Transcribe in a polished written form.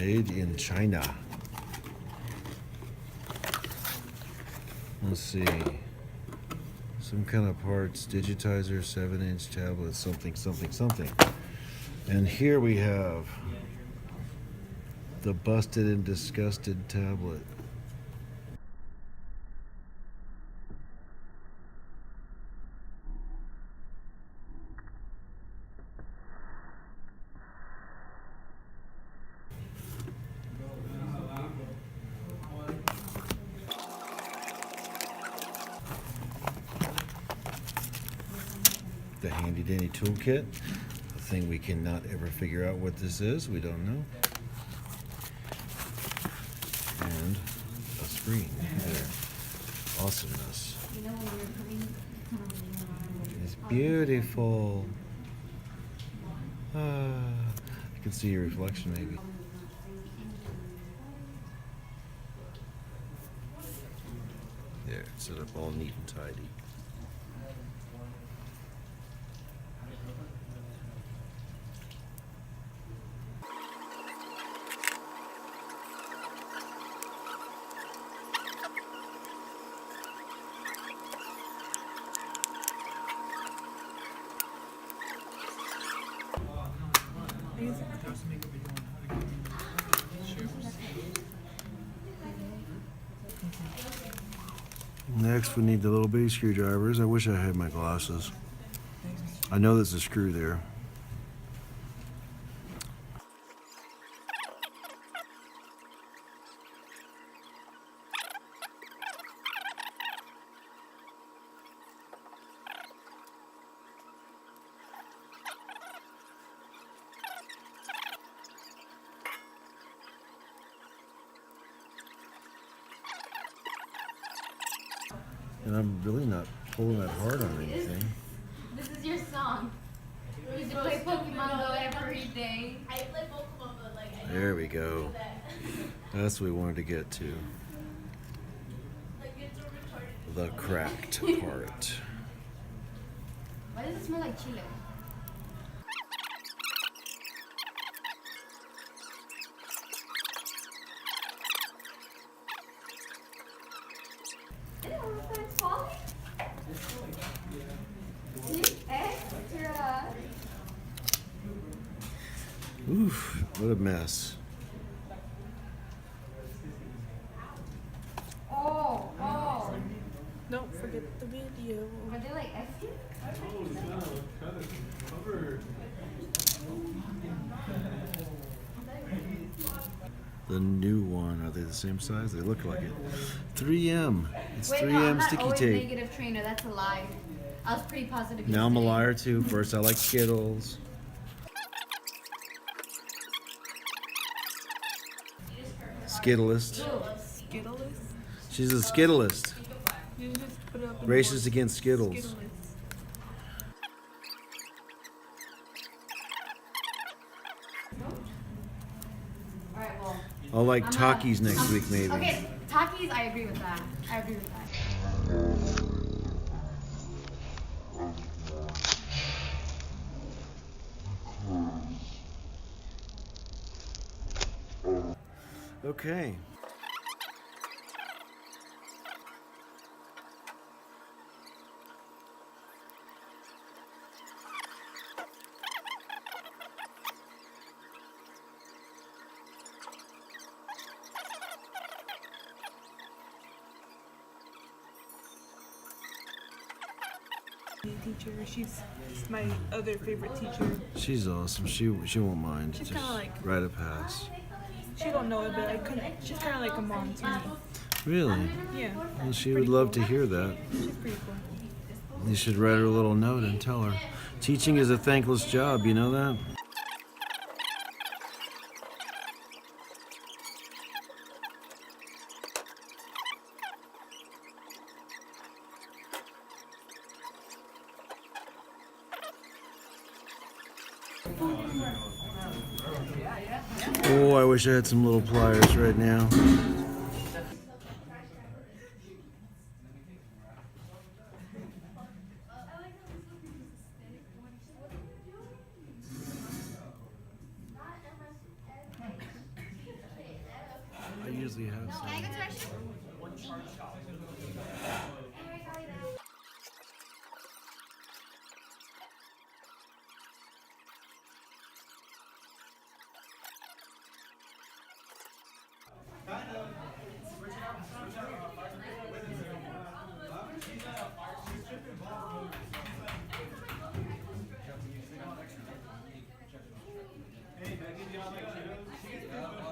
Made in China. Let's see. Some kind of parts, digitizer, 7-inch tablet, something. And here we have the busted and disgusted tablet. The handy dandy toolkit, the thing we cannot ever figure out what this is, we don't know. And a screen there. Awesomeness. It's beautiful. I can see your reflection maybe. There, set up all neat and tidy. Next, we need the little bitty screwdrivers. I wish I had my glasses. I know there's a screw there. And I'm really not pulling that hard on anything. This is your song. You should play Pokemon Go every day. I play Pokemon, but like I There we go. That's what we wanted to get to. The cracked part. Why does it smell like chile? Oof, what a mess. Oh. Don't forget the video. Are they like extra? The new one, are they the same size? They look like it. 3M. It's Wait, 3M no, I'm not sticky always tape. negative trainer. That's a lie. I was pretty positive. Now I'm a yesterday. liar too. First I like Skittles. Skittlist. Skittleless? She's a Skittlist. You just put it up in Racist against Skittles. Skittleless. Alright, well. I'll like I'm Takis not- next week maybe. Okay, Takis, I agree with that. Okay. Teacher, she's my other favorite teacher. She's awesome. She won't mind. She's Just kinda like- write a pass. She don't know it, but she's kind of like a mom to me. Really? Yeah, Well, she would love to hear that. she's pretty cool. You should write her a little note and tell her. Teaching is a thankless job, you know that? Oh, I wish I had some little pliers right now. usually have Can I some. go to our shoe? Hey, can I give you all my Cheetos?